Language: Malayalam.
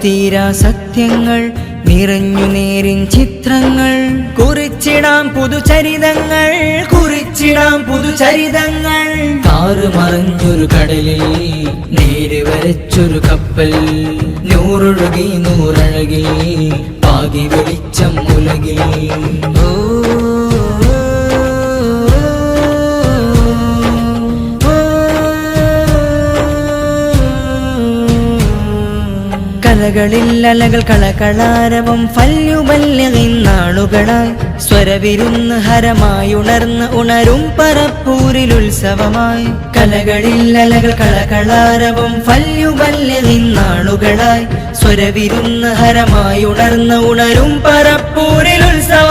തീരാ സത്യങ്ങൾ നിറഞ്ഞു നേരിൻ ചിത്രങ്ങൾ കുറിച്ചിടാം പുതുചരിതങ്ങൾ താറുമറിഞ്ഞൊരു കടലിൽ നേര് വരച്ചൊരു കപ്പൽ നൂറൊഴുകി നൂറഴകിൽ പാകി വെളിച്ചം ഉലകിൽ കലകളിൽ അലകൾ കളകളാരവം ഫല്യുബല്ലിനാളുകളായി സ്വരവിരുന്ന് ഹരമായുണർന്ന് ഉണരും പരപ്പൂരിലുത്സവമായി കലകളിൽ അലകൾ കളകളാരവം ഫല്യുബല്ലിനാളുകളായി സ്വരവിരുന്ന് ഹരമായുണർന്ന് ഉണരും പരപ്പൂരിലുത്സവമായി